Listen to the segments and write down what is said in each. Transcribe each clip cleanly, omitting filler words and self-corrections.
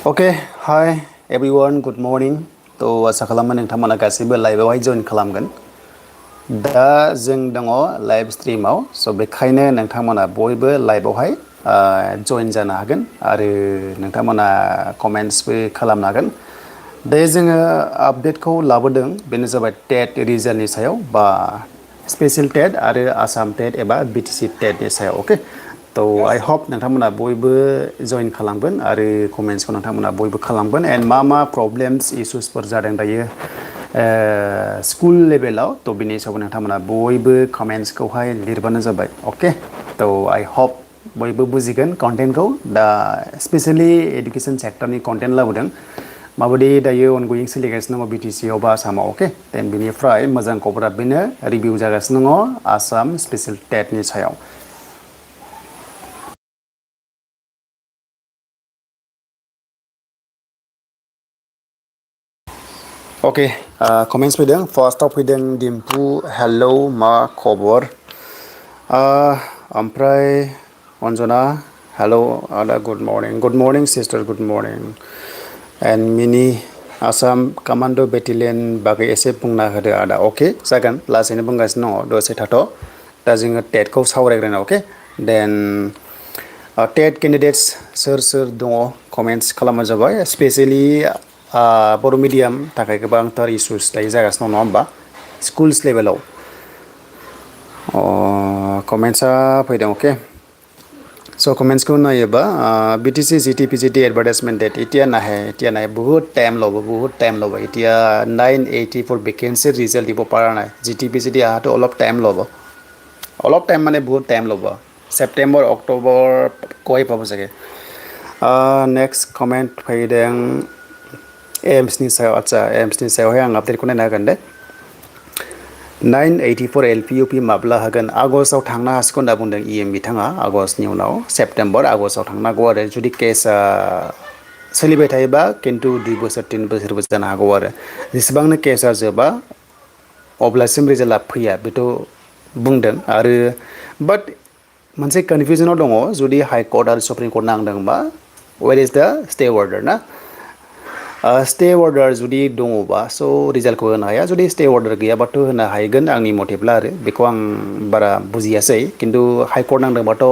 Okay, hi everyone, good morning. To आसा खालामो नोंथांमोना गासैबो लाइभआवहाय जइन खालामगोन। दा जों दङ लाइभ स्ट्रिमाव, स' बेखायनो नोंथांमोना बयबो लाइभआवहाय जइन जानो हागोन आरो नोंथांमोना कमेन्ट्सबो खालामनो हागोन। दायो जोङो आपडेटखौ लाबोदों, बेनो जाबाय टेट रिजाल्टनि सायाव बा स्पेशल टेट आरो आसाम टेट एबा बिटिसि टेटनि सायाव। अके, थ' आइ हप नोंथांमोना बयबो जइन खालामगोन आरो कमेन्ट्सखौ नोंथांमोना बयबो खालामगोन। एन्ड मा प्रब्लेम्स इसुसफोर जादों दायो स्कुल लेभेलाव, थ' बिनि सायाव नोंथांमोना बयबो कमेन्ट्सखौहाय लिरबानो जाबाय। अके, थ' आइ हप बयबो बुजिगोन कन्टेन्टखौ। दा स्पेसियेलि एडुकेसन सेक्टरनि कन्टेन्ट लाबोदों, माबायदि दायो अनगयिं सोलिगासिनो दङ बिटिसि आव बा आसामाव। अके, देन बिनिफ्राय मोजां खबरा बेनो रिभिउ जागासिनो दङ आसाम स्पेशल टेटनि सायाव। अके, कमेन्ट्स फैदों। फार्स्टआव फैदों दिम्पु, हेलौ मा खबर? ओमफ्राय अन्जना, हेलौ आदा, good morning sister, good morning. And मिनि, आसाम कामान्ड' बेटेलियन बागै एसे बुंना होदो आदा। अके, जागोन, लासैनो बुंगासिनो दङ, दसे थाथ'। दा जोङो टेटखौ सावरायग्रोनो। अके, देन टेट केन्डिडेट्स सोर सोर दङ कमेन्ट्स खालामबानो जाबाय। स्पेसियेलि बर' मिडियाम थाखाय गोबांथार इसुस दायो जागासिनो दं, नङा होमबा, स्कुल्स लेभेलाव। कमेन्ट्सआ फैदों। अके, स' कमेन्ट्सखौ नायोबा बिटिसि जिटि पिजिटि एडभार्टाइजमेन्ट डेट এতিয়া নাই বহুত টাইম ল'ব এতিয়া 984 ভেকেঞ্চি ৰিজাল্ট দিব পৰা নাই। জিটি পিজিটি অহাটো অলপ টাইম ল'ব, মানে বহুত টাইম ল'ব। ছেপ্টেম্বৰ অক্টোবৰ কৈ পাব চাগে। नेक्स्ट कमेन्ट फैदों एम्सनि सायाव। आदसा, एम्सनि सायावहाय आं आपडेटखौ नायना होगोन दे। 984 एलपि इउपि माब्ला होगोन? आगस्टआव थांनो हासिगौ होनना बुंदों इएम बिथाङा। आगस्टनि उनाव सेप्तेम्बर आगस्टआव थांनांगौ आरो जुदि केसआ सोलिबाय थायोबा, खिन्थु 2 बोसोर 3 बोसोरबो जानो हागौ आरो जेसेबांनो केसआ जोबा अब्लासिम रिजाल्टआ फैया बेथ' बुंदों। आरो बाट मोनसे कनफिउजनाव दङ, जुदि हाइकर्ट आरो सुप्रिम कर्ट नांदोंबा वेर इज द स्टे अर्डार ना? स्टे अर्डार जुदि दङबा स' रिजाल्टखौ होनो हाया, जुदि स्टे अर्डार गैयाबाथ' होनो हागोन आंनि मथेब्ला। आरो बेखौ आं बारा बुजियासै, खिन्थु हाइकर्ट नांदोंबाथ'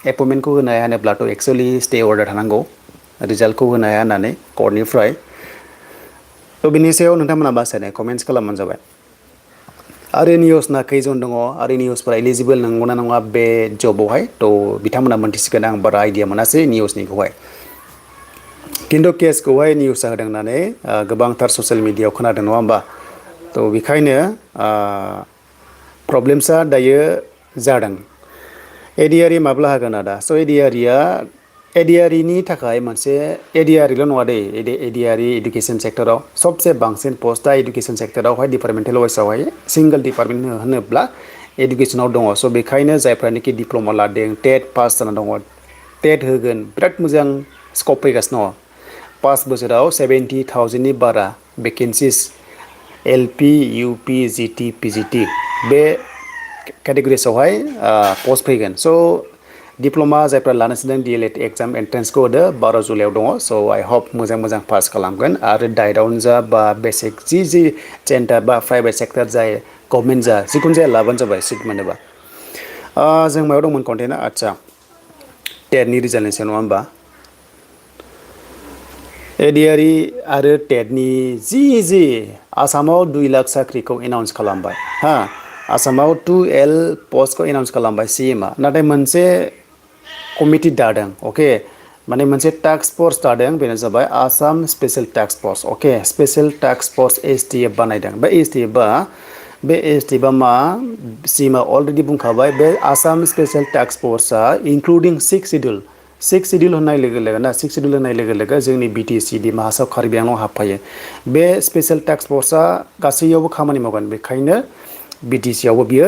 एपइन्टमेन्टखौ होनो हाया होनोब्लाथ' एक्सुवेलि स्टे अर्डार थानांगौ रिजाल्टखौ होनो हाया होननानै कर्टनिफ्राय। थ' बिनि सायाव नोंथांमोना बासायनाय कमेन्ट्स खालामबानो जाबाय। आरो निउसना खैजन दङ आरो निउसफोरा एलिजिबोल नंगौना नङा बे जबावहाय, थ' बिथांमोना मोनथिसिगोन। आं बारा आइडिया मोनासै निउसनिखौहाय, खिन्थु केसखौहाय निउसआ होदों होननानै गोबांथार ससियेल मिडियायाव खोनादों, नङा होमबा? थ' बेखायनो प्रब्लेमसा दायो जादों। एडिआरइ माब्ला होगोन आदा? स' एडिआरइनि थाखाय मोनसे एडिआरइल' नङा दै, एडिआरइ इडुकेसन सेक्टराव सबसे बांसिन पस्टआ इडुकेसन सेक्टरावहाय डिपार्टमेन्टेल वाइसआवहाय सिंगल डिपार्टमेन्ट होनोब्ला इडुकेसनाव दङ। स' बेखायनो जायफ्रानोखि डिप्ल'मा लादों, टेट पास जाना दङ, टेट होगोन, बिराद मोजां स्कप फैगासिनो दङ। 5 बोसोराव 70,000नि बारा भेकेन्सिस एलपि इउपि जिटि पिजिटि बे केटेगरिसआवहाय पस्ट फैगोन। स' डिप्ल'मा जायफ्रा लानो सानदों डिएलएड एग्जाम एन्ट्रेन्सखौ होदो, 12 जुलाइआव दङ। स' आइ हप मोजां पास खालामगोन। आरो डाइटआवनो जा बा बेसिक जि सेन्टार बा प्राइभेट सेक्टर जाय गभर्नमेन्ट जा जिखुनु जाया लाबानो जाबाय सिट मोनोबा। जों मायाव दंमोन कन्टेन्टआ? आदसा, टेटनि रिजाल्टनि सायाव, नङा होमबा? एडिआरइ आरो टेटनि जि आसामाव 2 लाख साख्रिखौ एनाउन्स खालामबाय। आसामाव 2L पस्टखौ एनाउन्स खालामबाय सिएमआ, नाथाय मोनसे कमिटि दादों। अके, माने मोनसे टास्क फर्स दादों, बेनो जाबाय आसाम स्पेशल टास्क फर्स। अके, स्पेशल टास्क फर्स एसटिएफ बानायदों। बे एसटिएफआ मा? सिएमआ अलरेडि बुंखाबाय, बे Assam special task फर्सआ including 6 schedule होननाय लोगो लोगो जोंनि बिटिसि डिमा हासाव कार्बि आंलं हाबफायो। बे स्पेशल टास्क फर्सआ गासैयावबो खामानि मावगोन, बेखायनो बिटिसियावबो बियो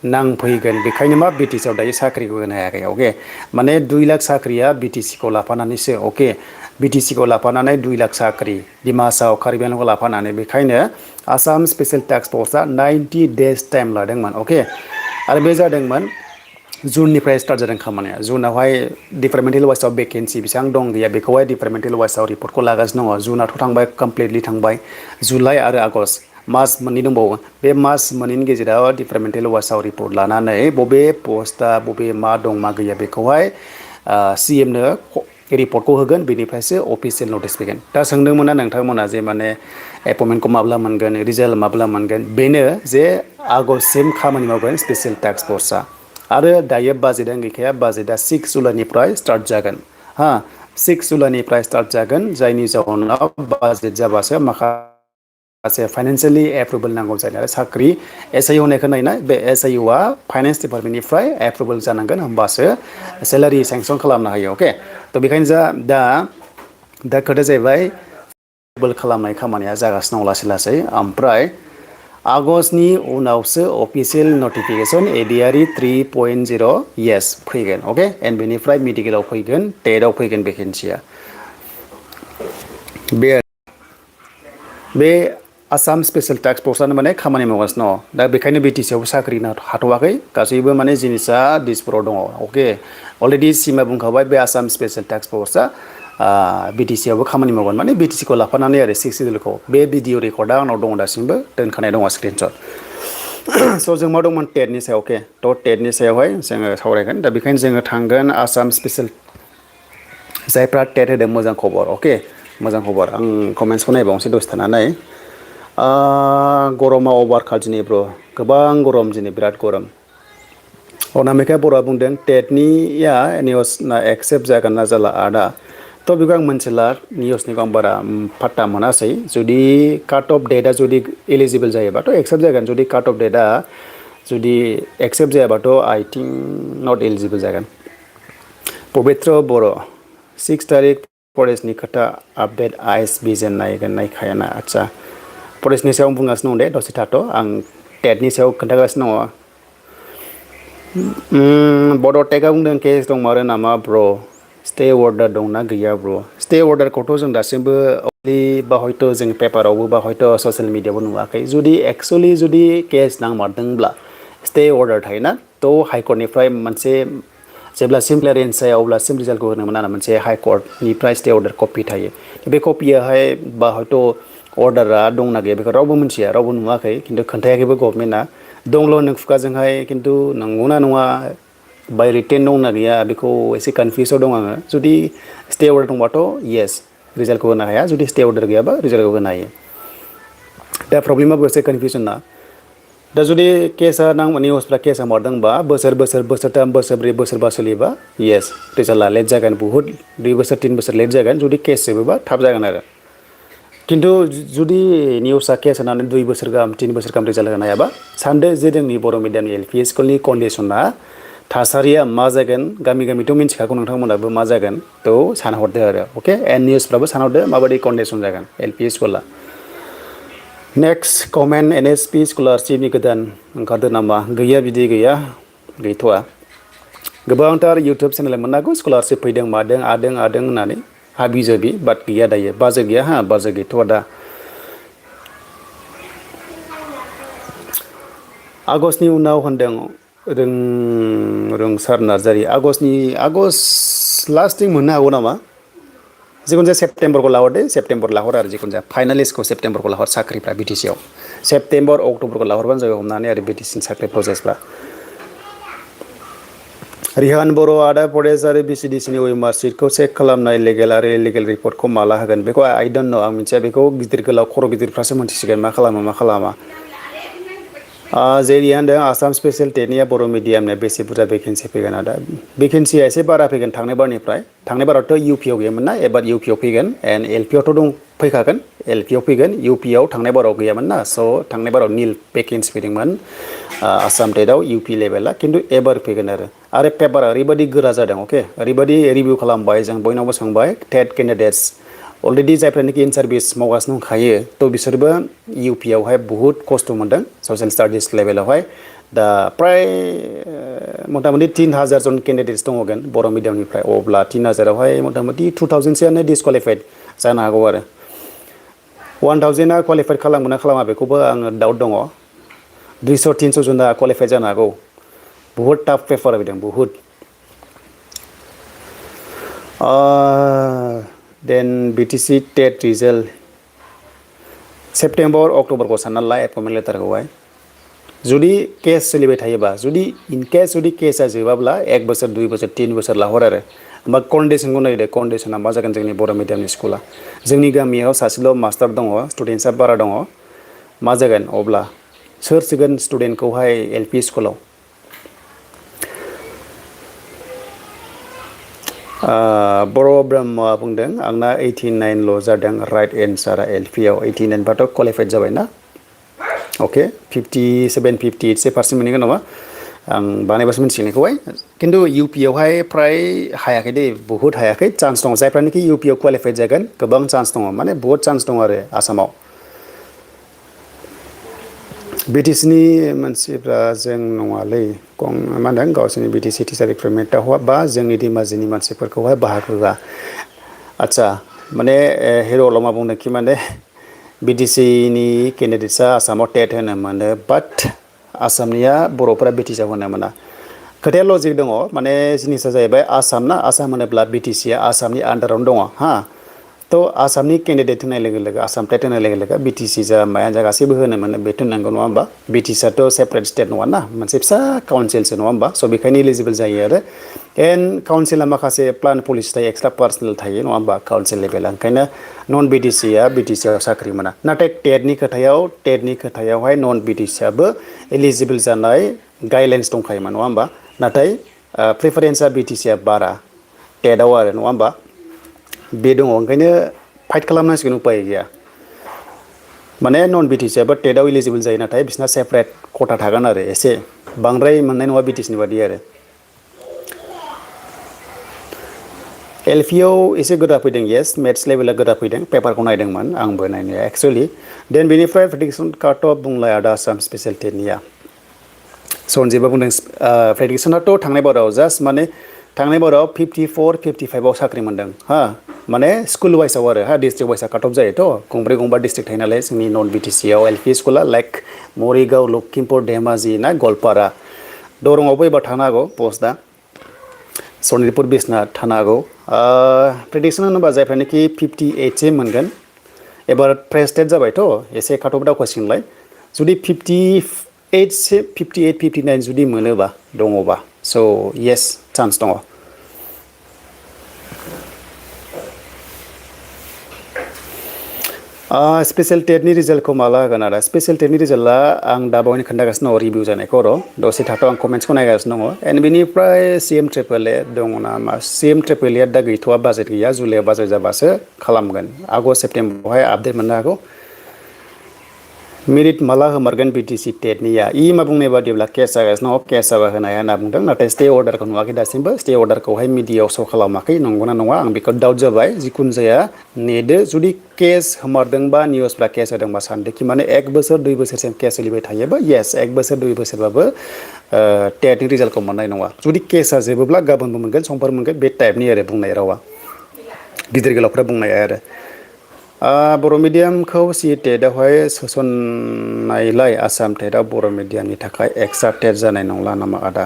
नांफैगोन। बेखायनो मा बिटिसिआव दायो साख्रिखौ होनो हायाखै। अके, माने 2 लाख साख्रिया बिटिसिखौ लाफानानैसो। अके, बिटिसिखौ लाफानानै 2 लाख साख्रि डिमा हासाव कार्बि आंलंखौ लाफानानै, बेखायनो आसाम स्पेशल टास्क फर्सआ 90 डेज टाइम लादोंमोन। अके, आरो बे जादोंमोन जुननिफ्राय स्टार्ट जादों खामानिया जुनावहाय डिपार्टमेन्टेल वाइसआव भेकेन्सि बेसेबां दं गैया बेखौहाय डिपार्टमेन्टेल वाइसआव रिपर्टखौ लागासिनो दङ जुनाथ' थांबाय कमप्लिटलि थांबाय जुलाइ आरो आगष्ट मास मोननै दंबावो बे मास मोननैनि गेजेराव डिपार्टमेन्टेल वाइसआव रिपर्ट लानानै बबे पस्टआ बबे मा दं मा गैया बेखौहाय CMनो रिपर्टखौ होगोन बेनिफ्रायसो अफिसियेल नटिस फैगोन दा सोंदोंमोना नोंथांमोना जे माने एपइन्टमेन्टखौ माब्ला मोनगोन रिजाल्ट माब्ला मोनगोन बेनो जे आगष्टसिम खामानि मावगोन स्पेसियेल टास्क फर्सआ आरो दायो बाजेटआ गैखाया बाजेटआ 6 जुलाइनिफ्राय स्टार्ट जागोन हा 6 जुलाइनिफ्राय स्टार्ट जागोन जायनि जाहोनाव बाजेट जाबासो माखासे फाइनान्सियेलि एप्रुभेल नांगौ जायो आरो साख्रि SIU होनायखौ नायना बे SIUआ फाइनान्स डिपार्टमेन्टनिफ्राय एप्रुभेल जानांगोन होमबासो सेलारि सेंसन खालामनो हायो अके थ' बेखायनो दा खोथाया जाहैबाय खालामनाय खामानिया जागासिनो दं लासै लासै ओमफ्राय आगष्टनि उनावसो अफिसियेल नटिफिकेसन ADRE 3.0 येस फैगोन अके एन्ड बेनिफ्राय मेडिकेलाव फैगोन टेटआव फैगोन भेकेन्सिया बे आसाम स्पेसियेल टास्क फर्सआनो माने खामानि मावगासिनो दङ दा बेखायनो BTC आवबो साख्रि हाथ'वाखै गासैबो माने जिनिसा दिसपुराव दङ अके अलरेडि सिमा बुंखाबाय बे आसाम स्पेसियेल टास्क फर्सआ BTC आवबो खामानि मावगोन माने BTC खौ लाफानानै आरो 6 सिडिउलखौ बे भिडिअ रेकर्डआ आंनाव दङ दासिमबो दोनखानाय दङ स्क्रिनशट स' जों मा दंमोन टेटनि सायाव अके थ' टेटनि सायावहाय जोङो सावरायगोन दा बेखायनो जोङो थांगोन आसाम स्पेसियेल जायफ्रा टेट होदों मोजां खबर अके मोजां खबर आं कमेन्ट्सखौ नायबावनोसै दसे थानानै गरमा अभारखा दिनै ब्र गोबां गरम दिनै बिराद गरम अनामिका बर'आ बुंदों टेटनिया निउसना एक्सेप्ट जागोन ना जाला आदा थ' बेखौ आं मोनथिला निउसनिखौ आं बारा पात्ता मोनासै जुदि काट अफ डेटआ जुदि एलिजिबोल जायोबाथ' एक्सेप्ट जागोन जुदि काट अफ डेटआ जुदि एक्सेप्ट जायाबाथ' आइ थिंक नट एलिजिबोल जागोन पबित्र बर' 6 थारिख फरेस्टनि खोथा आपडेट आइस भिजन नायगोन नायखायाना आदसा फरेस्टनि सायाव बुंगासिनो दं दे दसे थाथ' आं टेटनि सायाव खोन्थागासिनो दङ बड'टेकआ बुंदों केस दंमारो नामा ब्र स्टे अर्डार दंना गैया ब्र स्टे अर्डारखौथ' जों दासिमबो बा हयथ' जों पेपारावबो बा हयथ' ससियेल मिडियायावबो नुवाखै जुदि एक्सुवेलि जुदि केस नांमारदोंब्ला स्टे अर्डार थायोना थ' हाइकर्टनिफ्राय मोनसे जेब्लासिम क्लियारेन्स जाया अब्लासिम रिजाल्टखौ होनो मोना मोनसे हाइकर्टनिफ्राय स्टे अर्डार कपि थायो बे कपियाहाय बा हयथ' अर्डारा दंना गैया बेखौ रावबो मिथिया रावबो नुवाखै खिन्थु खोन्थायाखैबो गभर्नमेन्टआ दंल' नों खुगाजोंहाय खिन्थु नंगौना नङा बाय रिटेन दंना गैया बेखौ एसे कनफिउसाव दं आङो जुदि स्टे अर्डार दंबाथ' येस रिजाल्टखौ होनो हाया जुदि स्टे अर्डार गैयाबा रिजाल्टखौ होनो हायो दा प्रब्लेमाबो एसे कनफिउसना दा जुदि केसा निउसफ्रा केसा मारदोंबा बोसोरथाम बोसोरब्रै बोसोरबा सोलिबा येस रिजाल्टआ लेट जागोन बुहुत 2 बोसोर 3 बोसोर लेट जागोन जुदि केस जोबोबा थाब जागोन आरो खिन्थु जुदि निउसआ केस होनानै 2 बोसोर गाहाम 3 बोसोर गाहाम रिजाल्ट होनो हायाबा सानदो जे जोंनि बर' मिडियामनि LP स्कुलनि कन्डिसना थासारिया मा जागोन गामि गामिथ' मिन्थिखागौ नोंथांमोनाबो मा जागोन थ' सानहरदो आरो अके एन्ड निउसफ्राबो सानहरदो माबायदि कन्डिसन जागोन LP स्कुला नेक्स्ट कमेन्ट NSP स्कलारशिपनि गोदान ओंखारदो नामा गैया बिदि गैया गैथ'वा गोबांथार इउटुब चेनेल मोननांगौ स्कलारशिप फैदों मादों आदों होननानै हाबि जाबि बाट गैया दायो बाजेट गैया बाजेट गैथ'वा दा आगष्टनि उनाव होनदों रोंसार नार्जारि आगष्ट लास्टिं मोननो हागौ नामा जिखुनु जाया सेप्तेम्बरखौ लाहरदे सेप्तेम्बर लाहर आरो जिखुनु जाया फाइनालिस्टखौ सेप्तेम्बरखौ लाहर साख्रिफ्रा BTC आव सेप्तेम्बर अक्ट'बरखौ लाहरबानो जाबाय हमनानै आरो BTC साख्रि प्रसेसफ्रा रिहान बर' आदा फरेस्ट आरो BCDCनि वेमार सिटखौ चेक खालामनाय लेगेल आरो इलिगेल रिपर्टखौ माला होगोन बेखौ आइ डोन्ट नो आं मिथिया बेखौ गिदिर गोलाव खर' गिदिरफ्रासो मोनथिसिगोन मा खालामो मा खालामा जेरि होनदों आसाम स्पेसियेल टेटनिया बर' मिडियामनिया बेसे बुरजा भेकेन्सि फैगोन आदा भेकेन्सिया एसे बारा फैगोन थांनाय बारनिफ्राय थांनाय बारावथ' UP आव गैयामोन ना एबार UP आव फैगोन एन्ड LP आवथ' फैखागोन LP आव फैगोन UP आव थांनाय बाराव गैयामोन ना स' थांनाय बाराव निल भेकेन्सि फैदोंमोन आसाम टेटआव UP लेभेला खिन्थु एबार फैगोन आरो पेपारा ओरैबायदि गोरा जादों अके ओरैबायदि रिभिउ खालामबाय जों बयनावबो सोंबाय टेट केन्डिडेट्स अलरेडि जायफ्रानोखि इन सार्भिस मावगासिनो दंखायो थ' बिसोरबो UP आवहाय बुहुत खस्थ' मोनदों ससियेल स्टाडिस लेभेलावहाय दा प्राय मथा मथि 3000 जन केन्डिडेट्स दङगोन बर' मिडियामनिफ्राय अब्ला 3000आवहाय मथा मथि 2000सोआनो डिसक्वालिफाइड जानो हागौ आरो 1000आ क्वालिफाइड खालामो ना खालामा बेखौबो आङो डाउट दङ 200-300 जना क्वालिफाइड जानो हागौ बहुत टाफ पेपार फैदों बहुत देन BTC टेट रिजल्ट सेप्टेम्बर अक्ट'बरखौ सानना ला एपइन्टमेन्ट लेटारखौहाय जुदि केस सोलिबाय थायोबा जुदि इन केस जुदि केसा जोबाब्ला 1 बोसोर 2 बोसोर 3 बोसोर लाहर आरो होमबा कन्डिसनखौ नायदो कन्डिसना मा जागोन जोंनि बर' मिडियामनि स्कुला जोंनि गामियाव सासेल' मास्टार दङ स्टुडेन्टसा बारा दङ मा जागोन अब्ला सोर सोगोन स्टुडेन्टखौहाय LP स्कुलाव बर' ब्रह्मआ बुंदों आंना 89 ल' जादों राइट एन्सारा LP आव 89 बाथ' क्वालिफाइड जाबायना अके 57 58 पारसेन्ट मोनहैगोन नामा आं बानायबासो मिन्थिनायखौहाय खिन्थु UP आवहाय फ्राय हायाखै दे बहुत हायाखै चान्स दङ जायफ्रानोखि UP आव क्वालिफाइड जागोन गोबां चान्स दङ माने बहुत चान्स दङ आरो आसामाव BTC नि मानसिफ्रा जों नङालै मा होनदों गावसोरनि BTC टिचार रिक्रुटमेन्टआव बा जोंनि धेमाजिनि मानसिफोरखौहाय बाहागो होआ आदसा माने हिर'आवल' मा बुंदों कि माने BTC नि केन्डिडेट्सआ आसामाव टेट होनो मोनो बाट आसामनिया बर'फोरा BTC आव होनो मोना खोथाया लजिक दङ माने जिनिसा जाहैबाय आसाम ना आसाम होनोब्ला BTC आ आसामनि आन्दारावनो दङ हा तो आसामनि केन्डिडेट होनाय लोगो लोगो आसाम टेट होनाय लोगो लोगो BTC जा माया जा गासैबो होनो मोनो बेथ' नंगौ नङा होमबा BTC आथ' सेपारेट स्टेट नङा ना मोनसे फिसा काउन्सिलसो नङा होमबा स' बेखायनो इलिजिबोल जायो आरो एन्ड काउन्सिला माखासे प्लान पलिसि थायो एक्सट्रा पार्सनेल थायो नङा होमबा काउन्सिल लेभेला ओंखायनो नन BTC आ BTC आव साख्रि मोना नाथाय टेटनि खोथायावहाय नन BTC आबो इलिजिबोल जानाय गाइडलाइन्स दंखायोमोन नङा होमबा नाथाय प्रिफारेन्सआ BTC आ बारा टेटआव आरो नङा होमबा बे दङ ओंखायनो फाइट खालामनांसिगोन उपाय गैया माने नन BTC आबो टेटआव इलिजिबोल जायो नाथाय बिसिना सेपारेट खथा थागोन आरो एसे बांद्राय मोननाय नङा BTC नि बादि आरो LP आव एसे गोरा फैदों येस मेथ्स लेभेला गोरा फैदों पेपारखौ नायदोंमोन आंबो नायनाया एक्सुवेलि देन बेनिफ्राय प्रेडिक्सन काट अफ बुंलाय आदा आसाम स्पेसियेल टेटनिया सनजिबा बुंदों प्रेडिक्सनाथ' थांनाय बाराव जास्ट माने थांनाय बाराव 54 55 आव साख्रि मोनदों हा माने स्कुल वाइसआव आरो हा डिस्ट्रिक्ट वाइसआ काट अफ जायोथ' गंब्रै गंबा डिस्ट्रिक्ट थायो नालाय जोंनि नन BTC आव LP स्कुला लाइक मरिगाव लखिमपुर धेमाजि ना गवालपारा दरंआवबो एबार थानो हागौ पस्टआ सनितपुर बिसनाथ थानो हागौ प्रेडिक्सन होनोबा जायफ्रानोखि 58 सो मोनगोन एबार फ्रेश टेट जाबायथ' एसे काट अफ दावखोसिगोनलाय जुदि 58 59 जुदि मोनोबा दङबा स' येस चान्स दङ स्पेसियेल टेटनि रिजाल्टखौ माला होगोन आरो स्पेसियेल टेटनि रिजाल्टआ आं दा बावैनो खोन्थागासिनो दङ रिभिउ जानायखौ र' दसे थाथ' आं कमेन्ट्सखौ नायगासिनो दङ एन्ड बेनिफ्राय CM ट्रिपल ए दङ नामा CM ट्रिपल ए दा गैथ'वा बाजेट गैया जुलाइआव बाजेट जाबासो खालामगोन आगस्ट सेप्तेम्बरावहाय आपडेट मोननो हागौ मेरिट माला होमारगोन BTC टेटनिया मा बुंनाय बादिब्ला केस जागासिनो दङ केस जाबा होनाया होनना बुंदों नाथाय स्टे अर्डारखौ नुवाखै दासिमबो स्टे अर्डारखौहाय मिडियायाव श' खालामाखै नंगौना नङा आं बेखौ डाउट जाबाय जिखुनु जाया नेदो जुदि केस होमारदोंबा निउसफ्रा केस होदोंबा सानदो कि माने 1 बोसोर 2 बोसोरसिम केस सोलिबाय थायोबा येस 1 बोसोर 2 बोसोरबाबो टेटनि रिजाल्टखौ मोननाय नङा जुदि केसा जोबोब्ला गाबोनबो मोनगोन समफोर मोनगोन बे टाइपनि आरो बुंनाय रावा गिदिर गोलावफ्रा बुंनाया आरो बर' मिडियामखौ टेटआवहाय सोसननायलाय आसाम टेटआव बर' मिडियामनि थाखाय एक्सट्रा टेट जानाय नंला नामा आदा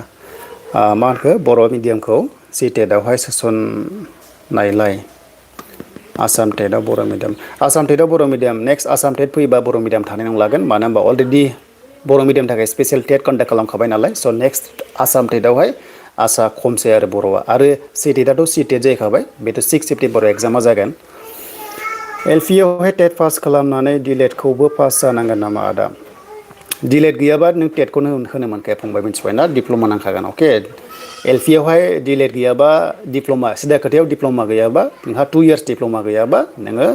मा होनखो बर' मिडियामखौ टेटआवहाय सोसननायलाय आसाम टेटआव बर' मिडियाम नेक्स्ट आसाम टेट फैयोबा बर' मिडियाम थानाय नंलागोन मानो होनबा अलरेडि बर' मिडियामनि थाखाय स्पेसियेल टेट कन्डाक्ट खालामखाबाय नालाय स' नेक्स्ट आसाम टेटआवहाय आसा खमसै आरो बर'आ आरो टेटआथ' टेट जाहैखाबाय बेथ' 6 सेप्तेम्बराव एग्जामा जागोन LP आवहाय टेट पास खालामनानै डिलेटखौबो पास जानांगोन नामा आदा डिलेट गैयाबा नों टेटखौनो होनो मोनखाया फंबाय मिथिबाय ना डिप्ल'मा नांखागोन अके LP आवहाय डिलेट गैयाबा डिप्ल'मा सिदा खोथायाव डिप्ल'मा गैयाबा नोंहा 2 इयार्स डिप्ल'मा गैयाबा नोङो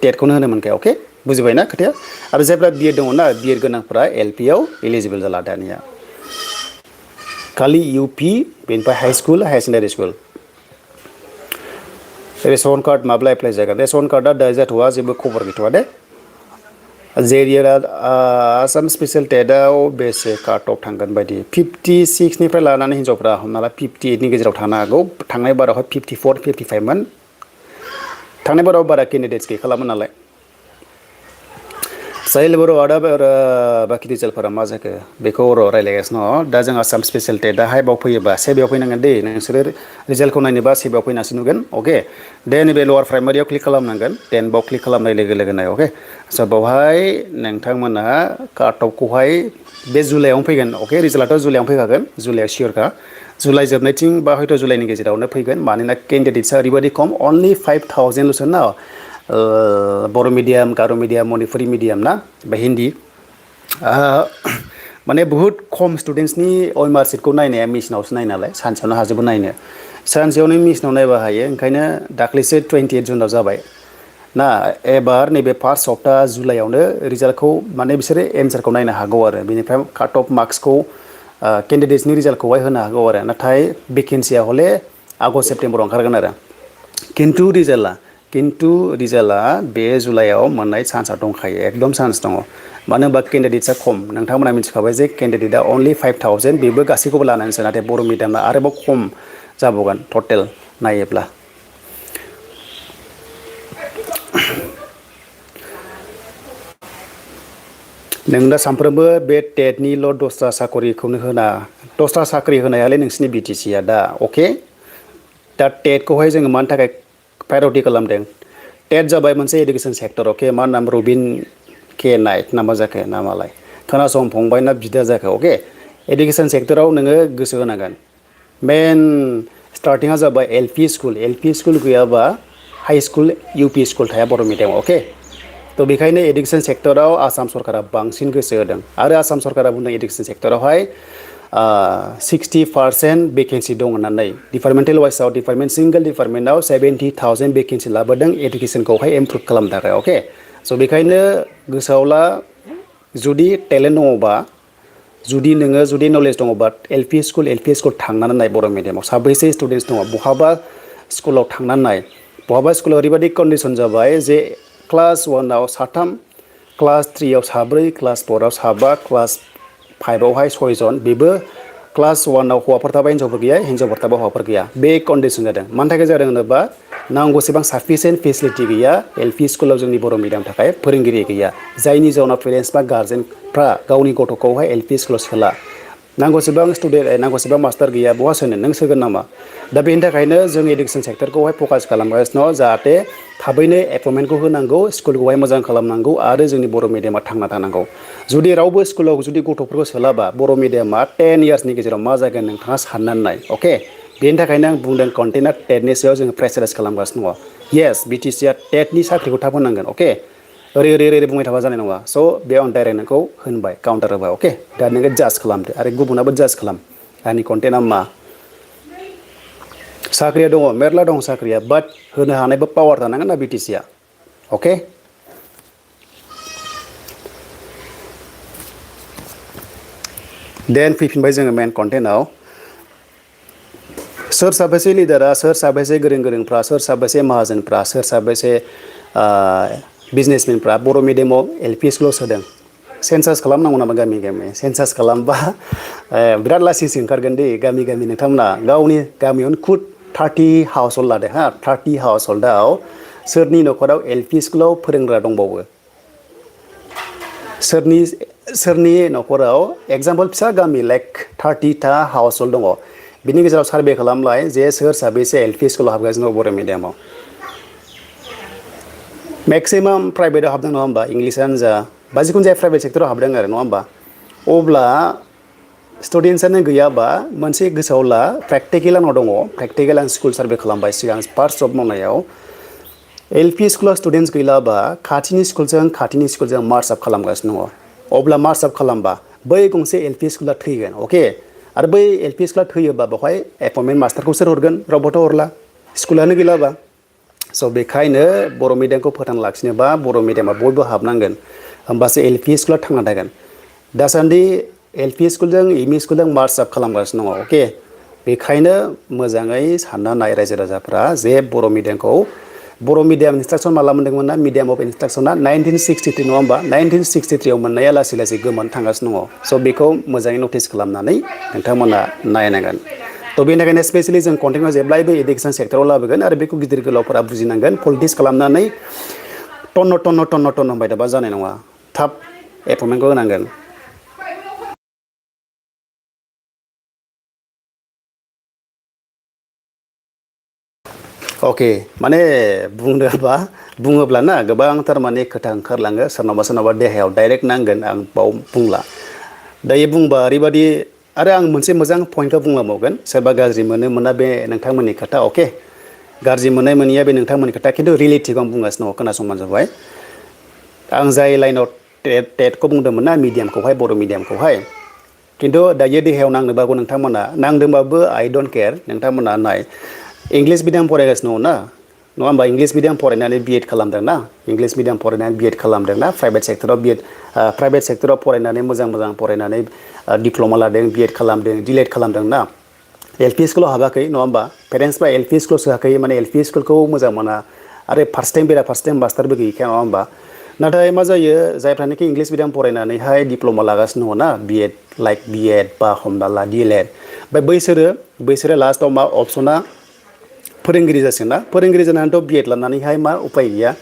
टेटखौनो होनो मोनखाया अके बुजिबाय ना खोथाया आरो जायफ्रा बिएड दङ ना बिएड गोनांफ्रा LP आव इलिजिबोल जाला दानिया खालि UP बेनिफ्राय high school higher secondary school ration card माब्ला एप्लाइ जागोन रेशन कार्डआ दा जाथ'वा जेबो खबर गैथ'वा दे जेरिया आसाम स्पेसियेल टेटआव बेसे काट अफ थांगोन बायदि 56 निफ्राय लानानै हिनजावफ्रा हमना ला 58 नि गेजेराव थानो हागौ थांनाय बारावहाय 54 55 मोन थांनाय बाराव बारा केन्डिडेट्स गैखालामोन नालाय साहिल बर' आदा बाखि रिजाल्टफोरा मा जाखो बेखौ रायलायगासिनो दङ दा जों आसाम स्पेसियेल टेटआहाय बाव फैयोबा सेबायाव फैनांगोन दै नोंसोरो रिजाल्टखौ नायनोबा सेबायाव फैनासो नुगोन अके दे नैबे लवार प्राइमारियाव क्लिक खालामनांगोन 10 बाव क्लिक खालामनाय लोगो लोगोनो अके स' बावहाय नोंथांमोनहा काटअफखौहाय बे जुलाइआवनो फैगोन अके रिजाल्टआथ' जुलाइआवनो फैखागोन जुलाइआव सियरखा जुलाइ जोबनायथिं बा हयथ' जुलाइनि गेजेरावनो फैगोन मानोना केन्डिडेट्सआ ओरैबायदि खम अनलि 5,000ल'सो ना बर' मिडियाम गार' मिडियाम मणिपुरि मिडियाम ना बा हिन्दी माने बुहुत खम स्टुडेन्टसनि अएमआर सिटखौ नायनाया मेसिनावसो नायो नालाय सानसेयावनो हाजोबो नायनो सानसेयावनो मेसिनाव नायबा हायो ओंखायनो दाख्लैसो 28 जुनाव जाबाय ना एबार नैबे फार्स्ट सप्ता जुलाइआवनो रिजाल्टखौ माने बिसोरो एन्सारखौ नायनो हागौ आरो बेनिफ्राय काट अफ मार्क्सखौ केन्डिडेट्सनि रिजाल्टखौहाय होनो हागौ आरो नाथाय भेकेन्सिया हले आगष्ट सेप्तेम्बराव ओंखारगोन आरो खिन्थु रिजाल्टआ बे जुलाइआव मोननाय चान्सआ दंखायो एकदम चान्स दङ मानो होनबा केन्डिडेट्सआ खम नोंथांमोना मिथिखाबाय जे केन्डिडेटआ अनलि 5,000 बेबो गासैखौबो लानानैसो नाथाय बर' मिडियामआ आरोबाव खम जाबावगोन टटेल नायोब्ला नों दा सानफ्रोमबो बे टेटनिल' दस्रा साखरिखौनो होना दस्रा साख्रि होनायालाय नोंसिनि बिटिसिआ दा अके दा टेटखौहाय जोङो मानि थाखाय प्रायरिटि खालामदों टेट जाबाय मोनसे इडुकेसन सेक्टर अके मा नाम रबिन के नाइट नामा जाखो नामालाय खोनासं फंबाय ना बिदा जाखो अके इडुकेसन सेक्टराव नोङो गोसो होनांगोन मेन स्टार्टिङा जाबाय एल पि स्कुल गैयाबा high school U P school थाया बर' मिडियामाव अके थ' बेखायनो इडुकेसन सेक्टराव आसाम सरकारा बांसिन गोसो होदों आरो आसाम सरकारा बुंदों इडुकेसन सेक्टरावहाय 60% भेकेन्सि दं होननानै डिपार्टमेन्टेल वाइसआव सिंगल डिपार्टमेन्टआव 70,000 भेकेन्सि लाबोदों एडुकेसनखौहाय इमप्रुभ खालामनो थाखाय अके स' बेखायनो गोसोआव ला जुदि टेलेन्ट दङबा जुदि नलेज दङबा एल पि स्कुल थांनानै नाय बर' मिडियामाव साबैसे स्टुडेन्टस दङ बहाबा स्कुलाव थांनानै नाय बहाबा स्कुलाव ओरैबायदि कन्डिसन जाबाय जे क्लास 1आव साथाम क्लास 3आव साब्रै क्लास 4आव साबा क्लास 5आवहाय 6 जन बेबो क्लास 1आव हौवाफोर थाबा हिन्जावफोर गैया हिन्जावफोर थाबा हौवाफोर गैया बे कन्डिसन जादों मानि थाखाय जादों होनोबा नांगौसेबां साफिसियेन्ट फेसिलिटि गैया एल पि स्कुलाव जोंनि बर' मिडियामनि थाखाय फोरोंगिरि गैया जायनि जाउनाव पेरेन्टस बा गार्जेनफ्रा गावनि गथ'खौहाय एल पि स्कुलाव सोला नांगौसेबां स्टुडेन्ट नांगौसेबां मास्टार गैया बहा सोनो नों सोगोन नामा दा बेनि थाखायनो जों इडुकेसन सेक्टरखौहाय फकास खालामगासिनो दङ जाहाथे थाबैनो एपइन्टमेन्टखौ होनांगौ स्कुलखौहाय मोजां खालामनांगौ आरो जोंनि बर' मिडियामा थांना थानांगौ जुदि रावबो स्कुलाव जुदि गथ'फोरखौ सोलाबा बर' मिडियामा 10 इयार्सनि गेजेराव मा जागोन नोंथाङा साननानै नाय अके बेनि थाखायनो आं बुंदों कन्टेन्टआ टेटनि सायाव जोङो प्रेसाराइज खालामगासिनो दङ येस बिटिसिआ टेटनि साख्रिखौ थाब होनांगोन अके ओरै बुंबाय थाबा जानाय नङा स' बेयाव आं डाइरेक्ट नोंखौ होनबाय काउन्टार होबाय अके दा नोङो जाज खालामदो आरो गुबुनाबो जाज खालाम आंनि कन्टेन्टआ मा साख्रिया दङ मेरला दं साख्रिया बाट होनो हानायबो पावार थानांगोन ना बिटिसिआ अके देन फैफिनबाय जोङो मेन कन्टेन्टआव सोर साबैसे लिडारा सोर साबैसे गोरोंफ्रा सोर साबैसे माहाजोनफ्रा सोर साबैसे बिजनेसमेनफ्रा बर' मिडियामाव एल पि स्कुलाव सोदों सेन्सास खालामनांगौ नामा गामि सेन्सास खालामबा बिराद लासिंसिं ओंखारगोन दे गामि नोंथांमोना गावनि गामियावनो खुद 30 हाउस हल्ड लादो 30 हाउस हल्डआव सोरनि न'खराव एल पि स्कुलाव फोरोंग्रा दंबावो सोरनि न'खराव एग्जाम्पल फिसा गामि लाइक 30 हाउस हल्ड दङ बिनि गेजेराव सार्भे खालामलाय जे सोर साबैसे एल पि स्कुलाव हाबगासिनो बर' मिडियामाव मेक्सिमाम प्राइभेटआव हाबदों नङा होमबा इंलिसानो जा बा जिखुनु जाया प्राइभेट सेक्टराव हाबदों आरो नङा होमबा अब्ला स्टुडेन्टसानो गैयाबा मोनसे गोसोआव ला प्रेक्टिकेल आंनाव दङ प्रेक्टिकेल आं स्कुल सार्भे खालामबाय सिगां फार्स्ट जब मावनायाव एल पि स्कुलाव स्टुडेन्टस गैलाबा खाथिनि स्कुलजों मार्च आप खालामगासिनो दङ अब्ला मार्च आप खालामबा बै गंसे एल पि स्कुला थैगोन अके आरो बै एल पि स्कुला थैयोबा बेवहाय एपइन्टमेन्ट मास्टारखौ सोर हरगोन रावबोथ' हरला स्कुलानो गैलाबा स' बेखायनो बर' मिडियामखौ फोथांना लाखिनोबा बर' मिडियामा बयबो हाबनांगोन होमबासो एल पि स्कुला थांना थागोन दासान्दि एल पि स्कुलजों एम इ स्कुलजों मार्च आप खालामगासिनो दङ अके बेखायनो मोजाङै सानना नाय रायजो राजाफ्रा जे बर' मिडियाम इन्सट्राक्सन माला मोन्दोंमोन ना मिडियाम अफ इन्सट्राक्सना 1963 नङा होमबा 1963आव मोननाया लासै लासै गोमानो थांगासिनो दङ स' बेखौ मोजाङै नटिस खालामनानै नोंथांमोना नायनांगोन थ' बेनि थाखायनो स्पेसियेलि जों कन्टेन्टआव जेब्लायबो इडुकेसन सेक्टराव लाबोगोन आरो बेखौ गिदिर गोलावफोरा बुजिनांगोन पलिटिक्स खालामनानै टन्न होनबाय थाबा जानाय नङा थाब एपइन्टमेन्टखौ होनांगोन। अके माने बुङोब्लाना गोबांथार माने खोथा ओंखारलाङो सोरनावबा देहायाव डाइरेक्ट नांगोन आं बाव बुंला दायो बुंबा ओरैबायदि आरो आं मोनसे मोजां पइन्टखौ बुंलांबावगोन सोरबा गाज्रि मोनो मोना बे नोंथांमोननि खोथा अके गाज्रि मोननाय मोनैया बे नोंथांमोननि खोथा खिन्थु रिलेटिभ आं बुंगासिनो दङ खोनासंबानो जाबाय आं जाय लाइनाव टेटखौ बुंदोंमोन ना मिडियामखौहाय बर' मिडियामखौहाय खिन्थु दायो देहायाव नांनोबागौ नोंथांमोना नांदोंबाबो आइ डन्ट केयार नोंथांमोना नाय इंलिस मिडियाम फरायगासिनो दङ ना नङा होमबा इंलिस मिडियाम फरायनानै बिएड खालामदों ना इंलिस मिडियाम फरायनानै बिएड खालामदों ना प्राइभेट सेक्टराव बिएड प्राइभेट सेक्टराव फरायनानै मोजां फरायनानै डिप्ल'मा लादों बिएड खालामदों डिलेड खालामदों ना एल पि स्कुलाव हाबाखै नङा होमबा पेरेन्टसफ्रा एल पि स्कुलाव सोआखै माने एल पि स्कुलखौ मोजां मोना आरो फार्स्ट टाइम मास्टारबो गैखाया नङा होमबा नाथाय मा जायो जायफ्रानोखि इंलिस मिडियाम फरायनानैहाय डिप्ल'मा लागासिनो दङ ना बिएड लाइक बिएड बा हमना ला डिएलएड ओमफ्राय बैसोरो लास्टआव मा अपसना फोरोंगिरि जासिगोन ना फोरोंगिरि जानानैथ' बिएड लानानैहाय मा उफाय गैया